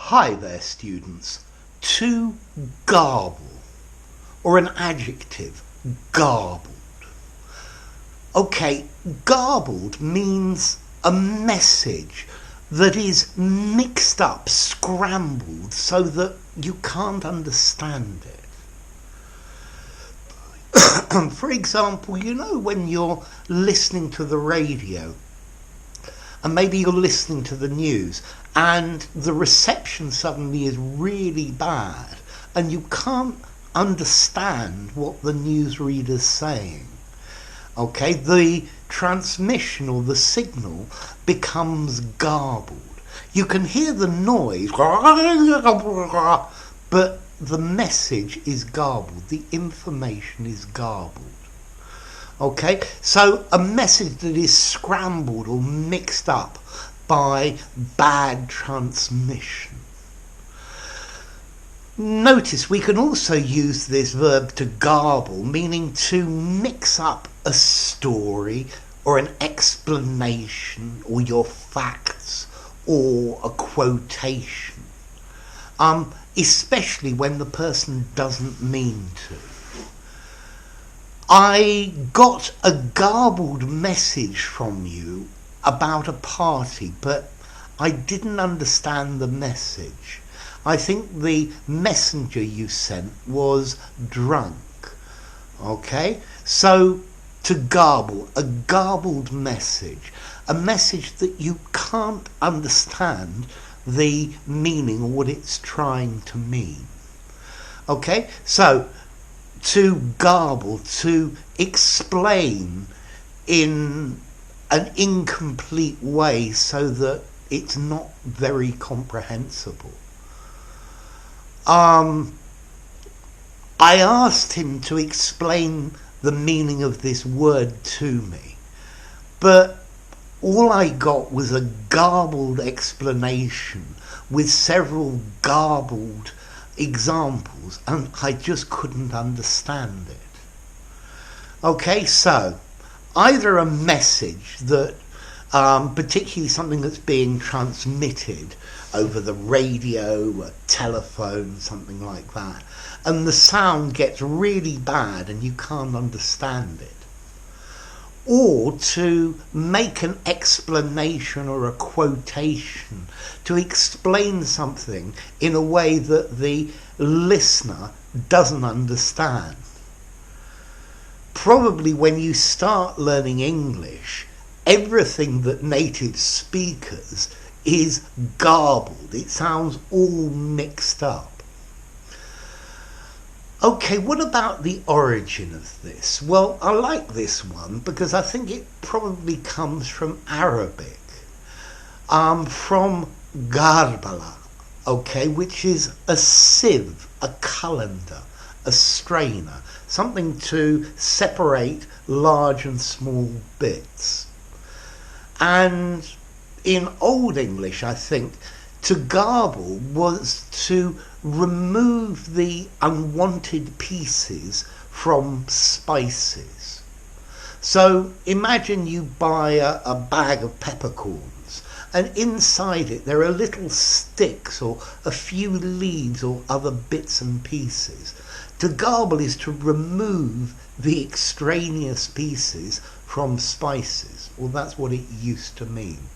Hi there, students. To garble, or an adjective, garbled. Okay, garbled means a message that is mixed up, scrambled, so that you can't understand it. For example, you know when you're listening to the radio, and maybe you're listening to the news, and the reception suddenly is really bad, and you can't understand what the newsreader's saying. Okay, the transmission or the signal becomes garbled. You can hear the noise, but the message is garbled. The information is garbled. Okay, so a message that is scrambled or mixed up by bad transmission. Notice we can also use this verb to garble, meaning to mix up a story or an explanation or your facts or a quotation, especially when the person doesn't mean to. I got a garbled message from you about a party, but I didn't understand the message. I think the messenger you sent was drunk. Okay? So, to garble, a garbled message. A message that you can't understand the meaning or what it's trying to mean. Okay? So, to garble, to explain in an incomplete way so that it's not very comprehensible. I asked him to explain the meaning of this word to me, but all I got was a garbled explanation with several garbled examples, and I just couldn't understand it. Okay, so either a message that, particularly something that's being transmitted over the radio, a telephone, something like that, and the sound gets really bad and you can't understand it. Or to make an explanation or a quotation, to explain something in a way that the listener doesn't understand. Probably when you start learning English, everything that native speakers is garbled. It sounds all mixed up. Okay, what about the origin of this? Well, I like this one because I think it probably comes from Arabic, from Garble, okay, which is a sieve, a colander, a strainer, something to separate large and small bits. And in Old English, I think, to garble was to remove the unwanted pieces from spices. So imagine you buy a bag of peppercorns, and inside it there are little sticks or a few leaves or other bits and pieces. To garble is to remove the extraneous pieces from spices. Well, that's what it used to mean.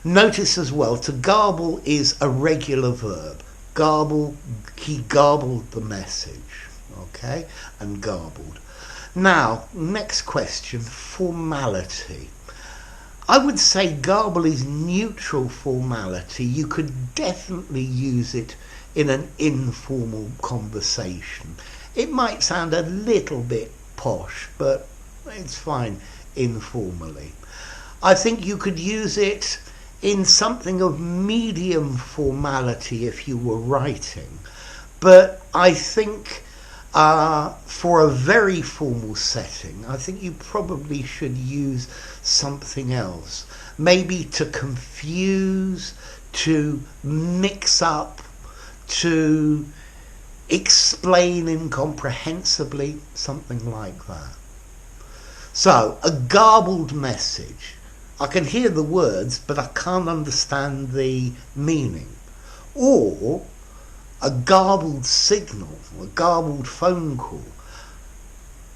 Notice as well, to garble is a regular verb. Garble, he garbled the message, okay, and garbled. Now, next question, formality. I would say garble is neutral formality. You could definitely use it in an informal conversation. It might sound a little bit posh, but it's fine informally. I think you could use it in something of medium formality if you were writing, but I think for a very formal setting, I think you probably should use something else. Maybe to confuse, to mix up, to explain incomprehensibly, something like that. So, a garbled message. I can hear the words, but I can't understand the meaning. or a garbled signal, a garbled phone call.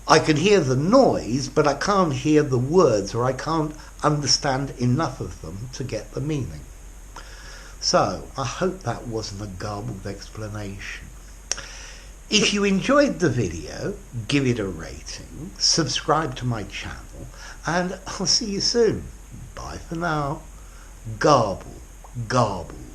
I can hear the noise, but I can't hear the words, or I can't understand enough of them to get the meaning. So, I hope that wasn't a garbled explanation. If you enjoyed the video, give it a rating, subscribe to my channel, and I'll see you soon. Bye for now. Garble, garble.